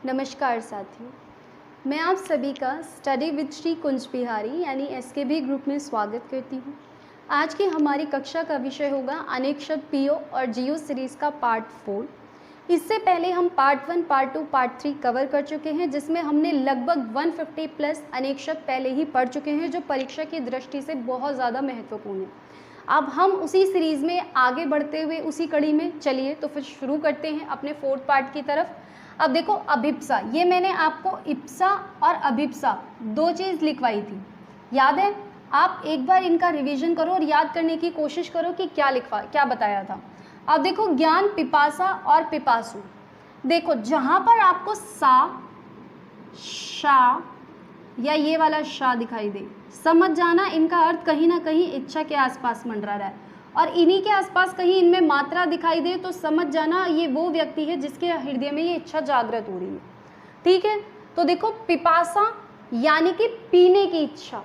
नमस्कार साथियों, मैं आप सभी का स्टडी विद श्री कुंज बिहारी यानी एसकेबी ग्रुप में स्वागत करती हूँ। आज की हमारी कक्षा का विषय होगा अनेक शब्द पीओ और जियो सीरीज़ का पार्ट 4। इससे पहले हम पार्ट 1, पार्ट 2, पार्ट 3 कवर कर चुके हैं, जिसमें हमने लगभग 150 प्लस अनेक शब्द पहले ही पढ़ चुके हैं, जो परीक्षा की दृष्टि से बहुत ज़्यादा महत्वपूर्ण है। अब हम उसी सीरीज़ में आगे बढ़ते हुए उसी कड़ी में चलिए तो फिर शुरू करते हैं अपने 4th पार्ट की तरफ। अब देखो, अभिप्सा, ये मैंने आपको इप्सा और अभिप्सा दो चीज़ लिखवाई थी, याद है? आप एक बार इनका रिवीजन करो और याद करने की कोशिश करो कि क्या बताया था। अब देखो, ज्ञान, पिपासा और पिपासु। देखो, जहाँ पर आपको सा, शा या ये वाला शा दिखाई दे, समझ जाना इनका अर्थ कहीं ना कहीं इच्छा के आसपास मंडरा रहा है, और इन्हीं के आसपास कहीं इनमें मात्रा दिखाई दे तो समझ जाना ये वो व्यक्ति है जिसके हृदय में ये इच्छा जागृत हो रही है। ठीक है, तो देखो, पिपासा यानी कि पीने की इच्छा,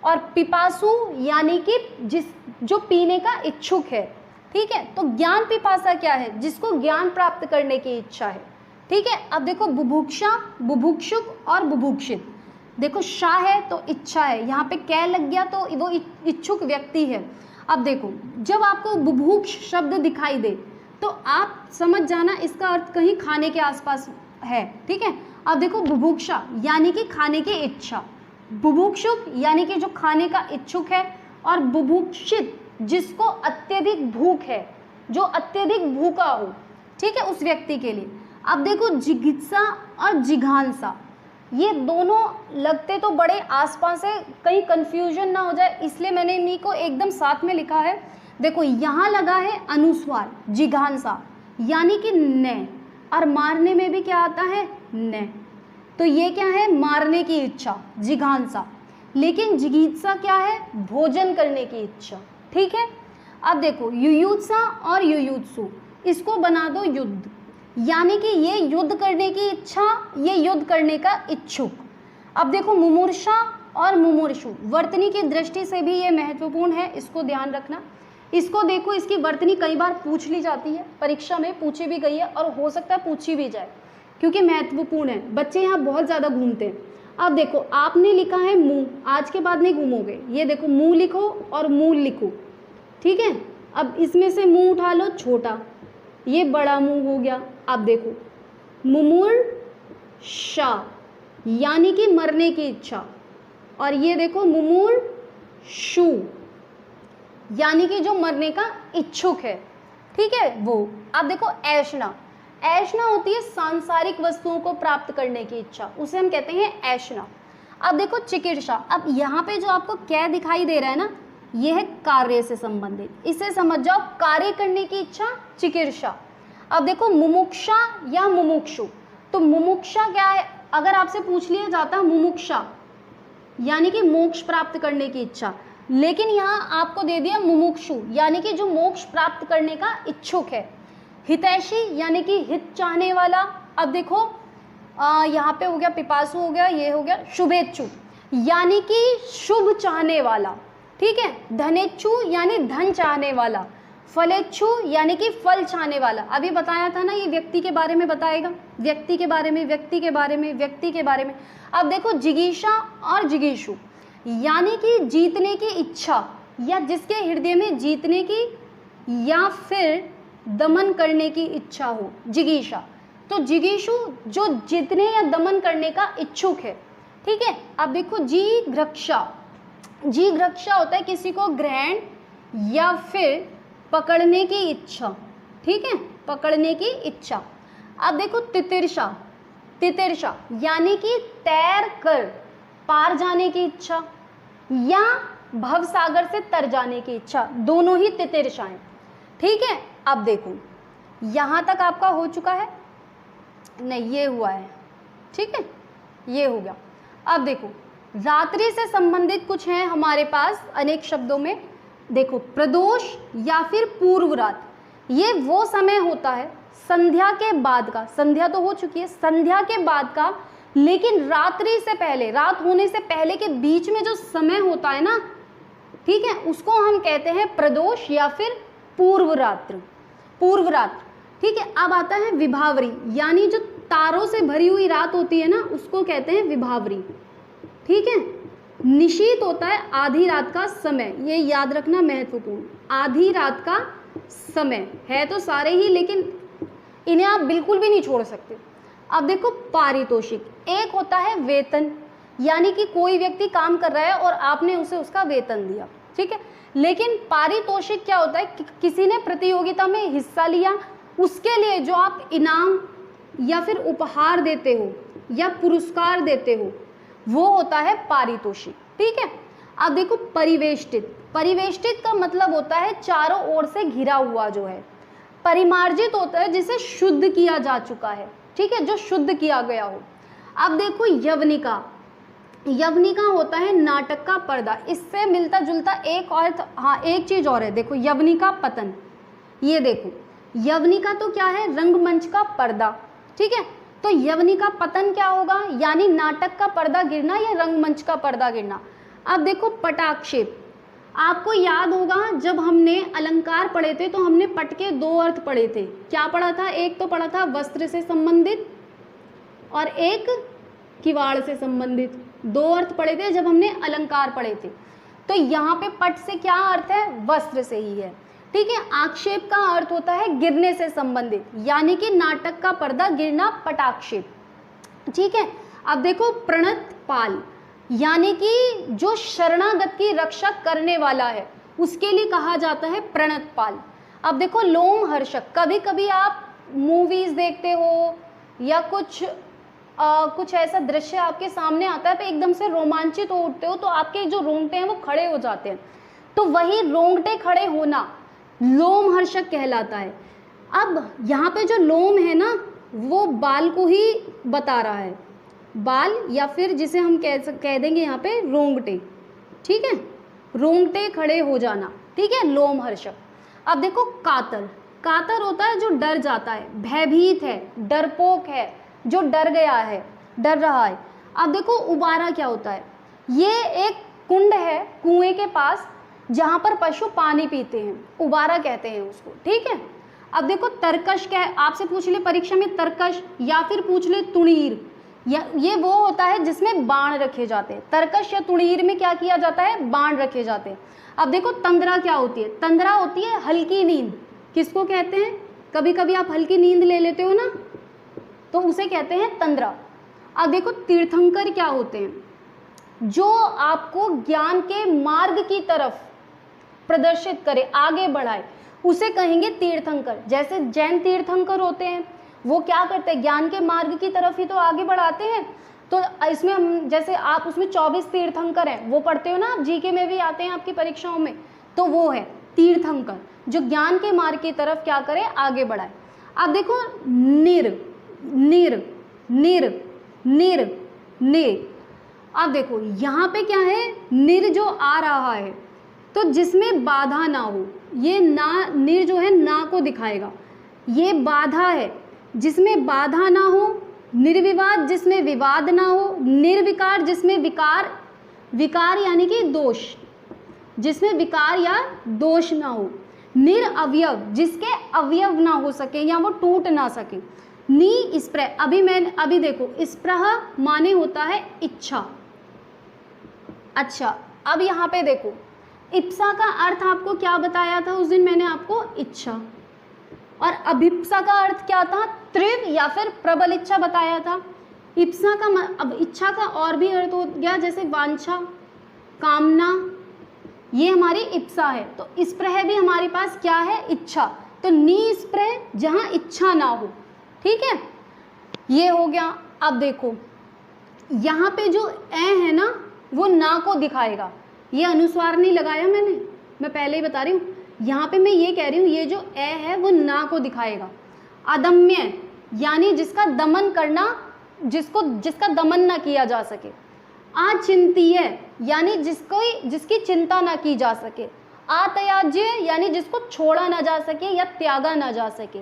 और पिपासु यानी कि जो पीने का इच्छुक है। ठीक है, तो ज्ञान पिपासा क्या है? जिसको ज्ञान प्राप्त करने की इच्छा है। ठीक है, अब देखो, बुभुक्षा, बुभुक्षुक और बुभुक्षित। देखो, शा है तो इच्छा है, यहाँ पे कै लग गया तो वो इच्छुक व्यक्ति है। अब देखो, जब आपको बुभुक्ष शब्द दिखाई दे तो आप समझ जाना इसका अर्थ कहीं खाने के आसपास है। ठीक है, अब देखो, बुभुक्षा यानी कि खाने की इच्छा, बुभुक्षुक यानी कि जो खाने का इच्छुक है, और बुभुक्षित जिसको अत्यधिक भूख है, जो अत्यधिक भूखा हो। ठीक है, उस व्यक्ति के लिए। अब देखो, जिगित्सा और जिघांसा, ये दोनों लगते तो बड़े आसपास है, कहीं कंफ्यूजन ना हो जाए इसलिए मैंने इन्हीं को एकदम साथ में लिखा है। देखो, यहाँ लगा है अनुस्वार, जिघांसा यानी कि न, और मारने में भी क्या आता है? न। तो ये क्या है? मारने की इच्छा, जिघांसा। लेकिन जिगीत्सा क्या है? भोजन करने की इच्छा। ठीक है, अब देखो, युयुत्सा और युयुत्सु, इसको बना दो युद्ध, यानी कि ये युद्ध करने की इच्छा, ये युद्ध करने का इच्छुक। अब देखो, मुमूर्षा और मुमूर्षु, वर्तनी की दृष्टि से भी ये महत्वपूर्ण है, इसको ध्यान रखना। इसको देखो, इसकी वर्तनी कई बार पूछ ली जाती है, परीक्षा में पूछी भी गई है और हो सकता है पूछी भी जाए, क्योंकि महत्वपूर्ण है। बच्चे यहाँ बहुत ज़्यादा घूमते हैं। अब देखो, आपने लिखा है मुँह, आज के बाद नहीं घूमोगे। ये देखो, मुँह लिखो और मूल लिखो। ठीक है, अब इसमें से मुँह उठा लो, छोटा, ये बड़ा मुंह हो गया। अब देखो, मुमूर्षा यानी कि मरने की इच्छा, और ये देखो, मुमूर्षु यानी कि जो मरने का इच्छुक है। ठीक है, वो। अब देखो, ऐषणा, ऐषणा होती है सांसारिक वस्तुओं को प्राप्त करने की इच्छा, उसे हम कहते हैं ऐषणा। अब देखो, चिकित्सा, अब यहाँ पे जो आपको क्या दिखाई दे रहा है ना, यह है कार्य से संबंधित, इसे समझ जाओ, कार्य करने की इच्छा, चिकित्सा। अब देखो, मुमुक्षा या मुमुक्षु, तो मुमुक्षा क्या है? अगर आपसे पूछ लिया जाता मुमुक्षा यानी कि मोक्ष प्राप्त करने की इच्छा, लेकिन यहाँ आपको दे दिया मुमुक्षु यानी कि जो मोक्ष प्राप्त करने का इच्छुक है। हितैषी यानी कि हित चाहने वाला। अब देखो, यहाँ पे हो गया पिपासु, हो गया, ये हो गया शुभेच्छु यानी कि शुभ चाहने वाला। ठीक है, धनेच्छु यानी धन चाहने वाला, फलेच्छु यानी कि फल चाहने वाला। अभी बताया था ना, ये व्यक्ति के बारे में बताएगा, व्यक्ति के बारे में, व्यक्ति के बारे में, व्यक्ति के बारे में। अब देखो, जिगीषा और जिगीषु यानी कि जीतने की इच्छा, या जिसके हृदय में जीतने की या फिर दमन करने की इच्छा हो, जिगीषा। तो जिगीषु जो जीतने या दमन करने का इच्छुक है। ठीक है, अब देखो, जिघ्रक्षा, जिघ्रक्षा होता है किसी को ग्रहण या फिर पकड़ने की इच्छा। ठीक है, पकड़ने की इच्छा। अब देखो, तितिर्षा, तितिर्षा यानी कि तैर कर पार जाने की इच्छा, या भवसागर से तर जाने की इच्छा, दोनों ही तितिर्षाएं। ठीक है, अब देखो, यहाँ तक आपका हो चुका है, नहीं ये हुआ है। ठीक है, ये हो गया। अब देखो, रात्रि से संबंधित कुछ है हमारे पास अनेक शब्दों में। देखो, प्रदोष या फिर पूर्व रात, ये वो समय होता है संध्या के बाद का, संध्या तो हो चुकी है, संध्या के बाद का, लेकिन रात्रि से पहले, रात होने से पहले के बीच में जो समय होता है ना, ठीक है, उसको हम कहते हैं प्रदोष या फिर पूर्व रात्र, पूर्व रात्र। ठीक है, अब आता है विभावरी, यानी जो तारों से भरी हुई रात होती है ना, उसको कहते हैं विभावरी। ठीक है। निशीत होता है आधी रात का समय, ये याद रखना महत्वपूर्ण, आधी रात का समय है तो सारे ही, लेकिन इन्हें आप बिल्कुल भी नहीं छोड़ सकते। अब देखो पारितोषिक, एक होता है वेतन, यानी कि कोई व्यक्ति काम कर रहा है और आपने उसे उसका वेतन दिया, ठीक है। लेकिन पारितोषिक क्या होता है, किसी ने प्रतियोगिता में हिस्सा लिया, उसके लिए जो आप इनाम या फिर उपहार देते हो या पुरस्कार देते हो, वो होता है पारितोषिक। ठीक है। अब देखो परिवेष्टित, परिवेष्टित का मतलब होता है चारों ओर से घिरा हुआ जो है। परिमार्जित होता है जिसे शुद्ध किया जा चुका है, ठीक है, जो शुद्ध किया गया हो। अब देखो यवनिका, यवनिका होता है नाटक का पर्दा, इससे मिलता जुलता एक अर्थ, हाँ एक चीज और है, देखो यवनिका पतन, ये देखो यवनिका तो क्या है, रंगमंच का पर्दा, ठीक है। तो यवनिका पतन क्या होगा, यानी नाटक का पर्दा गिरना या रंगमंच का पर्दा गिरना। अब देखो पटाक्षेप, आपको याद होगा जब हमने अलंकार पढ़े थे तो हमने पट के दो अर्थ पढ़े थे, क्या पढ़ा था, एक तो पढ़ा था वस्त्र से संबंधित और एक किवाड़ से संबंधित, दो अर्थ पढ़े थे जब हमने अलंकार पढ़े थे। तो यहाँ पे पट से क्या अर्थ है, वस्त्र से ही है, ठीक है। आक्षेप का अर्थ होता है गिरने से संबंधित, यानी कि नाटक का पर्दा गिरना पटाक्षेप, ठीक है। अब देखो प्रणत पाल, यानी कि जो शरणागत की रक्षा करने वाला है उसके लिए कहा जाता है प्रणत पाल। अब देखो लोम हर्षक, कभी कभी आप मूवीज देखते हो या कुछ ऐसा दृश्य आपके सामने आता है तो एकदम से रोमांचित हो उठते हो, तो आपके जो रोंगटे हैं वो खड़े हो जाते हैं, तो वही रोंगटे खड़े होना लोम हर्षक कहलाता है। अब यहाँ पे जो लोम है ना, वो बाल को ही बता रहा है, बाल या फिर जिसे हम कह देंगे यहाँ पे रोंगटे, ठीक है, रोंगटे खड़े हो जाना, ठीक है, लोम हर्षक। अब देखो कातर, कातर होता है जो डर जाता है, भयभीत है, डरपोक है, जो डर गया है, डर रहा है। अब देखो उबारा क्या होता है, ये एक कुंड है कुएं के पास जहाँ पर पशु पानी पीते हैं, उबारा कहते हैं उसको, ठीक है। अब देखो तरकश क्या है, आपसे पूछ ले परीक्षा में तरकश या फिर पूछ ले तुणीर, ये वो होता है जिसमें बाण रखे जाते हैं। तरकश या तुणीर में क्या किया जाता है, बाण रखे जाते हैं। अब देखो तंद्रा क्या होती है, तंद्रा होती है हल्की नींद, किसको कहते हैं, कभी कभी आप हल्की नींद ले लेते हो ना, तो उसे कहते हैं तंद्रा। अब देखो तीर्थंकर क्या होते हैं, जो आपको ज्ञान के मार्ग की तरफ प्रदर्शित करे, आगे बढ़ाए, उसे कहेंगे तीर्थंकर। जैसे जैन तीर्थंकर होते हैं, वो क्या करते हैं, ज्ञान के मार्ग की तरफ ही तो आगे बढ़ाते हैं। तो इसमें हम जैसे आप उसमें 24 तीर्थंकर हैं, वो पढ़ते हो ना आप, जीके में भी आते हैं आपकी परीक्षाओं में, तो वो है तीर्थंकर जो ज्ञान के मार्ग की तरफ क्या करे, आगे बढ़ाए। अब देखो निर, निर, निर, निर, निर। अब देखो यहाँ पे क्या है, निर जो आ रहा है तो जिसमें बाधा ना हो, ये ना, निर जो है ना को दिखाएगा, ये बाधा है जिसमें बाधा ना हो, निर्विवाद जिसमें विवाद ना हो, निर्विकार जिसमें विकार, विकार यानी कि दोष, जिसमें विकार या दोष ना हो, निरअवयव जिसके अवयव ना हो सके या वो टूट ना सके, नी स्प्रह, अभी देखो स्प्रह माने होता है इच्छा। अच्छा अब यहाँ पे देखो इप्सा का अर्थ आपको क्या बताया था उस दिन मैंने आपको, इच्छा, और अभिप्सा का अर्थ क्या था, तीव्र या फिर प्रबल इच्छा बताया था। इप्सा का अब इच्छा का और भी अर्थ हो गया, जैसे वांछा, कामना, ये हमारी इप्सा है। तो स्प्रह भी हमारे पास क्या है, इच्छा, तो निस्प्रह जहाँ इच्छा ना हो, ठीक है, ये हो गया। अब देखो यहाँ पे जो ए है ना, वो ना को दिखाएगा, ये अनुस्वार नहीं लगाया मैंने, मैं पहले ही बता रही हूँ, यहाँ पे मैं ये कह रही हूँ ये जो ए है वो ना को दिखाएगा। अदम्य यानी जिसका दमन करना, जिसका दमन ना किया जा सके। अचिंत्य यानी जिसकी चिंता ना की जा सके। अत्याज्य यानी जिसको छोड़ा ना जा सके या त्यागा ना जा सके।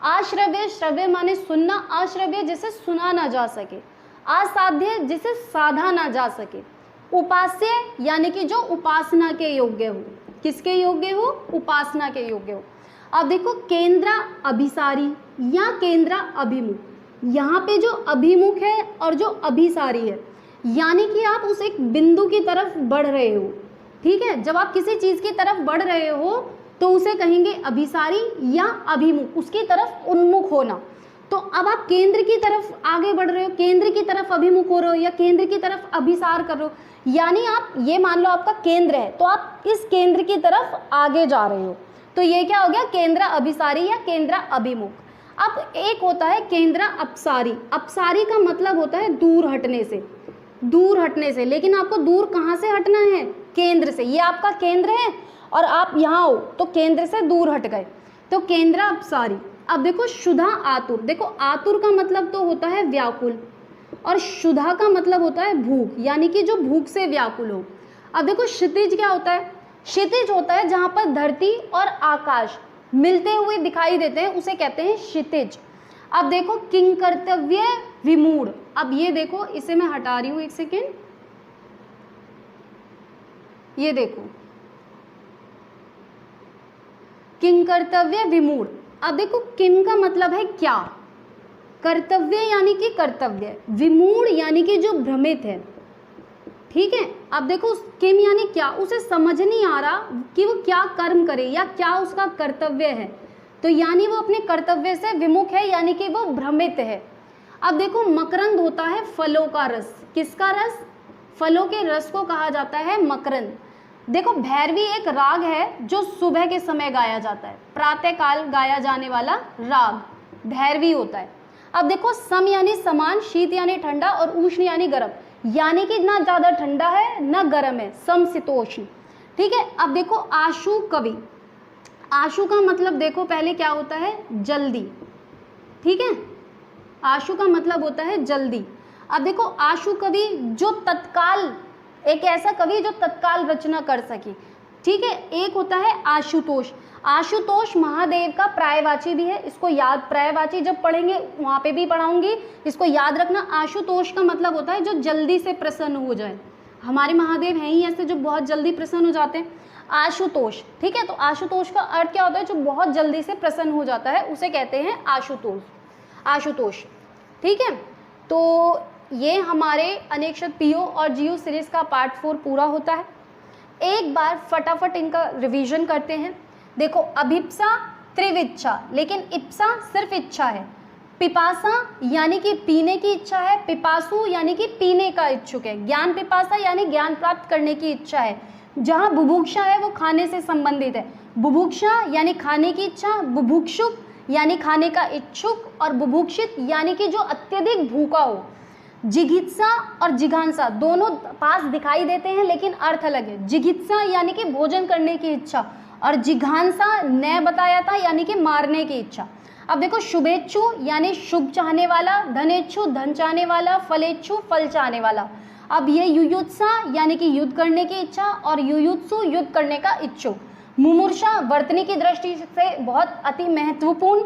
आश्रव्य, श्रव्य माने सुनना, अश्रव्य जिसे सुना ना जा सके। असाध्य जिसे साधा ना जा सके। उपास्य यानी कि जो उपासना के योग्य हो, किसके योग्य हो, उपासना के योग्य हो। अब देखो केंद्र अभिसारी या केंद्र अभिमुख, यहाँ पे जो अभिमुख है और जो अभिसारी है, यानी कि आप उस एक बिंदु की तरफ बढ़ रहे हो, ठीक है। जब आप किसी चीज़ की तरफ बढ़ रहे हो तो उसे कहेंगे अभिसारी या अभिमुख, उसकी तरफ उन्मुख होना। तो अब आप केंद्र की तरफ आगे बढ़ रहे हो, केंद्र की तरफ अभिमुख हो रहे हो या केंद्र की तरफ अभिसार कर रहे हो, यानी आप ये मान लो आपका केंद्र है तो आप इस केंद्र की तरफ आगे जा रहे हो, तो ये क्या हो गया, केंद्र अभिसारी या केंद्र अभिमुख। अब एक होता है केंद्र अपसारी। अपसारी का मतलब होता है दूर हटने से, दूर हटने से, लेकिन आपको दूर कहाँ से हटना है, केंद्र से। ये आपका केंद्र है और आप यहाँ हो तो केंद्र से दूर हट गए, तो केंद्र अपसारी। अब देखो शुधा आतुर, देखो आतुर का मतलब तो होता है व्याकुल और शुधा का मतलब होता है भूख, यानी कि जो भूख से व्याकुल हो। अब देखो क्षितिज क्या होता है, क्षितिज होता है जहाँ पर धरती और आकाश मिलते हुए दिखाई देते हैं, उसे कहते हैं क्षितिज। अब देखो किंकर्तव्य विमूढ़, अब ये देखो इसे मैं हटा रही हूँ एक सेकेंड, ये देखो किंकर्तव्य विमूढ़। अब देखो किम का मतलब है क्या, कर्तव्य यानी कि कर्तव्य, विमूढ़ यानी कि जो भ्रमित है, ठीक है। अब देखो किम यानी क्या, उसे समझ नहीं आ रहा कि वो क्या कर्म करे या क्या उसका कर्तव्य है, तो यानी वो अपने कर्तव्य से विमुख है, यानी कि वो भ्रमित है। अब देखो मकरंद होता है फलों का रस, किसका रस, फलों के रस को कहा जाता है मकरंद। देखो भैरवी एक राग है जो सुबह के समय गाया जाता है, प्रातः काल गाया जाने वाला राग भैरवी होता है। अब देखो सम यानी समान, शीत यानी ठंडा और उष्ण यानी गर्म, यानी कि ना ज़्यादा ठंडा है ना गर्म है, समशीतोष्ण, ठीक है। अब देखो आशु कवि, आशु का मतलब देखो पहले क्या होता है, जल्दी, ठीक है, आशु का मतलब होता है जल्दी। अब देखो आशु कवि जो तत्काल, एक ऐसा कवि जो तत्काल रचना कर सके, ठीक है। एक होता है आशुतोष, आशुतोष महादेव का पर्यायवाची भी है, इसको याद, पर्यायवाची जब पढ़ेंगे वहाँ पे भी पढ़ाऊंगी, इसको याद रखना। आशुतोष का मतलब होता है जो जल्दी से प्रसन्न हो जाए, हमारे महादेव हैं ही ऐसे जो बहुत जल्दी प्रसन्न हो जाते हैं, आशुतोष, ठीक है। तो आशुतोष का अर्थ क्या होता है, जो बहुत जल्दी से प्रसन्न हो जाता है उसे कहते हैं आशुतोष, आशुतोष, ठीक है। तो ये हमारे अनेक्षत पीओ और जीओ सीरीज का पार्ट 4 पूरा होता है। एक बार फटाफट इनका रिवीजन करते हैं। देखो अभिप्सा त्रिविच्छा, लेकिन इप्सा सिर्फ इच्छा है, पिपासा यानी कि पीने की इच्छा है, पिपासु यानी कि पीने का इच्छुक है, ज्ञान पिपासा यानी ज्ञान प्राप्त करने की इच्छा है, जहाँ बुभुक्षा है वो खाने से संबंधित है, बुभुक्षा यानी खाने की इच्छा, बुभुक्षुक यानी खाने का इच्छुक और बुभुक्षित यानी कि जो अत्यधिक भूखा हो। जिघित्सा और जिघांसा दोनों पास दिखाई देते हैं लेकिन अर्थ अलग है। जिघित्सा यानी कि भोजन करने की इच्छा और जिघांसा नए बताया था यानी कि मारने की इच्छा। अब देखो शुभेच्छु यानी शुभ चाहने वाला, धनेच्छु धन चाहने वाला, फलेच्छु फल चाहने वाला। अब ये युयुत्सा यानी कि युद्ध करने की इच्छा और युयुत्सु युद्ध करने का इच्छुक। मुमूर्षा वर्तनी की दृष्टि से बहुत अति महत्वपूर्ण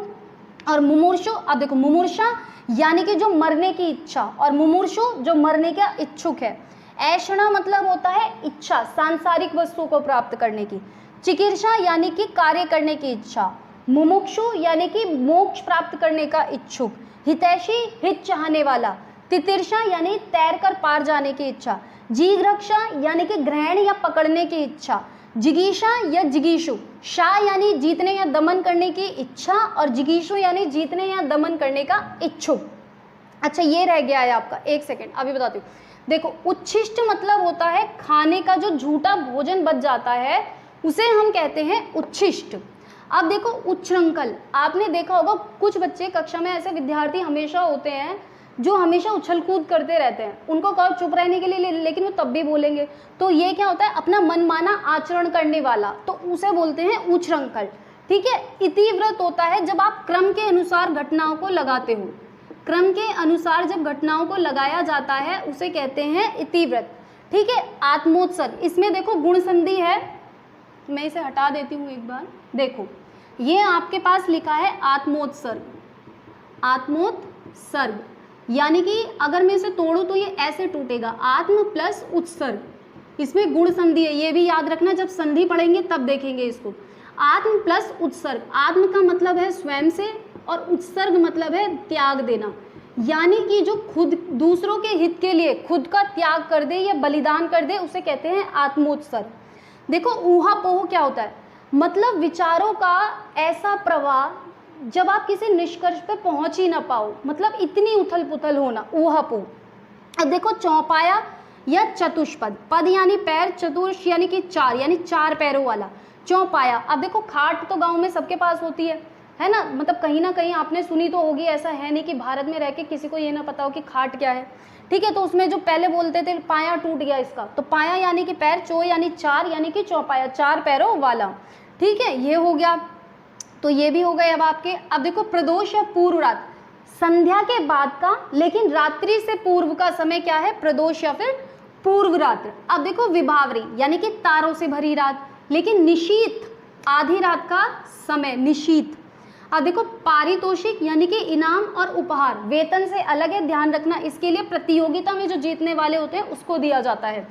और मुमूर्षु, अब देखो मुमूर्षा यानी कि जो मरने की इच्छा और मुमूर्षु जो मरने का इच्छुक है। ऐषणा मतलब होता है इच्छा सांसारिक वस्तु को प्राप्त करने की। चिकीर्षा यानी कि कार्य करने की इच्छा। मुमुक्षु यानी कि मोक्ष प्राप्त करने का इच्छुक। हितैषी हित चाहने वाला। तितिर्षा यानी तैर कर पार जाने की इच्छा। जिघ्रक्षा यानी कि ग्रहण या पकड़ने की इच्छा। जिगीषा या जिगीषु, शाह यानी जीतने या दमन करने की इच्छा और जिगीषु यानी जीतने या दमन करने का इच्छुक। अच्छा ये रह गया है आपका, एक सेकेंड अभी बताती हूँ। देखो उच्छिष्ट मतलब होता है खाने का जो झूठा भोजन बच जाता है उसे हम कहते हैं उच्छिष्ट। अब देखो उच्छृंखल, आपने देखा होगा कुछ बच्चे कक्षा में ऐसे विद्यार्थी हमेशा होते हैं जो हमेशा उछल कूद करते रहते हैं, उनको कहो चुप रहने के लिए लेकिन वो तब भी बोलेंगे, तो ये क्या होता है अपना मनमाना आचरण करने वाला, तो उसे बोलते हैं उच्छृंखल, ठीक है। इतिव्रत होता है जब आप क्रम के अनुसार घटनाओं को लगाते हो, क्रम के अनुसार जब घटनाओं को लगाया जाता है उसे कहते हैं इतिव्रत, ठीक है। आत्मोत्सर्ग, इसमें देखो गुण संधि है, मैं इसे हटा देती हूँ एक बार। देखो ये आपके पास लिखा है आत्मोत्सर्ग, आत्मोत्सर्ग यानी कि अगर मैं इसे तोड़ूं तो ये ऐसे टूटेगा, आत्म प्लस उत्सर्ग, इसमें गुण संधि है, ये भी याद रखना, जब संधि पढ़ेंगे तब देखेंगे इसको। आत्म प्लस उत्सर्ग, आत्म का मतलब है स्वयं से और उत्सर्ग मतलब है त्याग देना, यानी कि जो खुद दूसरों के हित के लिए खुद का त्याग कर दे या बलिदान कर दे उसे कहते हैं आत्मोत्सर्ग। देखो ऊहापोह क्या होता है, मतलब विचारों का ऐसा प्रवाह जब आप किसी निष्कर्ष पे पहुंच ही ना पाओ, मतलब इतनी उथल पुथल होना, ऊहापोह। अब देखो चौपाया या चतुष्पद, पद यानी पैर, चतुर्ष यानी कि चार, यानी चार पैरों वाला, चौपाया। अब देखो खाट तो गांव में सबके पास होती है ना, मतलब कहीं ना कहीं आपने सुनी तो होगी, ऐसा है नहीं कि भारत में रह के किसी को ये ना पता हो कि खाट क्या है, ठीक है। तो उसमें जो पहले बोलते थे पाया टूट गया इसका, तो पाया यानी कि पैर, चो यानी चार, यानी कि चौपाया, चार पैरों वाला, ठीक है, ये हो गया। तो ये भी हो गए अब आपके। अब देखो प्रदोष या पूर्व रात, संध्या के बाद का लेकिन रात्रि से पूर्व का समय क्या है, प्रदोष या फिर पूर्व रात्र। अब देखो विभावरी यानी कि तारों से भरी रात, लेकिन निशीत आधी रात का समय, निशीत। अब देखो पारितोषिक यानी कि इनाम और उपहार, वेतन से अलग है, ध्यान रखना, इसके लिए प्रतियोगिता में जो जीतने वाले होते हैं उसको दिया जाता है।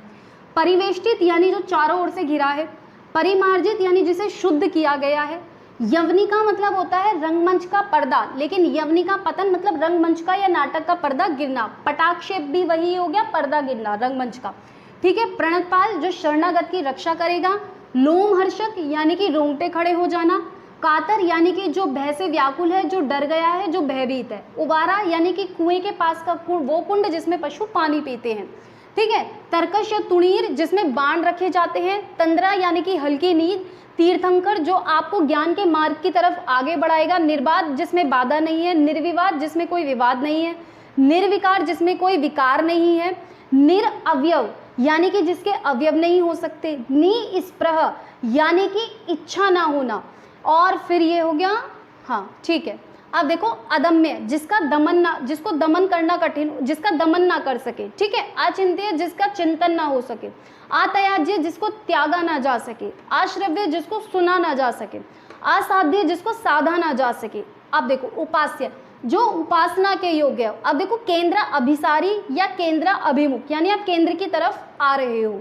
परिवेष्टित यानी जो चारों ओर से घिरा है। परिमार्जित यानी जिसे शुद्ध किया गया है। यवनिका मतलब होता है रंगमंच का पर्दा, लेकिन यवनिका पतन मतलब रंगमंच का या नाटक का पर्दा गिरना। पटाक्षेप भी वही हो गया, पर्दा गिरना रंगमंच का, ठीक है। प्रणतपाल जो शरणागत की रक्षा करेगा। लोमहर्षक यानी कि रोंगटे खड़े हो जाना। कातर यानी कि जो भय से व्याकुल है, जो डर गया है, जो भयभीत है। उबारा यानी कि कुएं के पास का वो कुंड जिसमें पशु पानी पीते हैं, ठीक है। तर्कश या तुणीर जिसमें बाण रखे जाते हैं। तंद्रा यानी कि हल्की नींद। तीर्थंकर जो आपको ज्ञान के मार्ग की तरफ आगे बढ़ाएगा। निर्बाध जिसमें बाधा नहीं है। निर्विवाद जिसमें कोई विवाद नहीं है। निर्विकार जिसमें कोई विकार नहीं है। निरअवयव यानी कि जिसके अवयव नहीं हो सकते। निस्पृह यानी कि इच्छा ना होना। और फिर ये हो गया, हाँ ठीक है। अब देखो अदम्य जिसको दमन करना कठिन, जिसका दमन ना कर सके, ठीक है। अचिंत्य जिसका चिंतन ना हो सके। अत्याज्य जिसको त्यागा ना जा सके। अश्रव्य जिसको सुना ना जा सके। असाध्य जिसको साधा ना जा सके। अब देखो उपास्य जो उपासना के योग्य हो। अब देखो केंद्र अभिसारी या केंद्र अभिमुख, यानी आप केंद्र की तरफ आ रहे हो,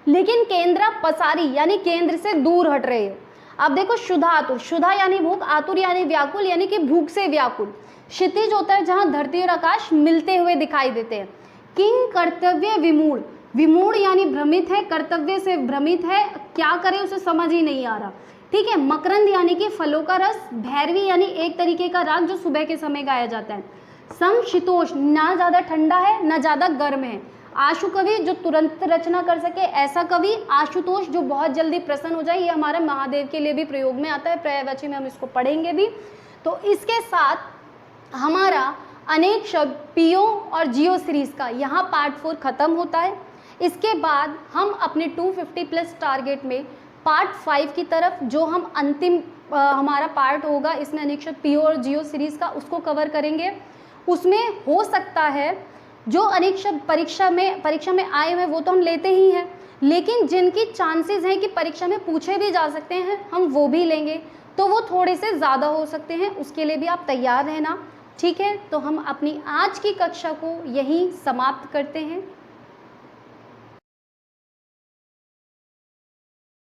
लेकिन केंद्र पसारी यानी केंद्र से दूर हट रहे हो। अब देखो शुद्धा आतुर, शुद्धा यानी भूख, आतुर यानी व्याकुल, यानी कि भूख से व्याकुल। क्षितिज होता है जहां धरती और आकाश मिलते हुए दिखाई देते हैं। किंग कर्तव्य विमूढ़, विमूढ़ यानी भ्रमित है, कर्तव्य से भ्रमित है, क्या करे उसे समझ ही नहीं आ रहा, ठीक है। मकरंद यानी कि फलों का रस। भैरवी यानी एक तरीके का राग जो सुबह के समय गाया जाता है। समशीतोष्ण ना ज्यादा ठंडा है ना ज्यादा गर्म है। आशु कवि जो तुरंत रचना कर सके ऐसा कवि। आशुतोष जो बहुत जल्दी प्रसन्न हो जाए, ये हमारे महादेव के लिए भी प्रयोग में आता है, पर्यायवाची में हम इसको पढ़ेंगे भी। तो इसके साथ हमारा अनेक शब्द पीओ और जियो सीरीज का यहाँ पार्ट 4 खत्म होता है। इसके बाद हम अपने 250+ टारगेट में पार्ट 5 की तरफ, जो हम अंतिम हमारा पार्ट होगा इसमें अनेक शब्द पीओ और जियो सीरीज का, उसको कवर करेंगे। उसमें हो सकता है जो अनेक शब्द परीक्षा में आए हुए वो तो हम लेते ही हैं, लेकिन जिनकी चांसेस हैं कि परीक्षा में पूछे भी जा सकते हैं हम वो भी लेंगे, तो वो थोड़े से ज़्यादा हो सकते हैं, उसके लिए भी आप तैयार रहना, ठीक है। तो हम अपनी आज की कक्षा को यहीं समाप्त करते हैं।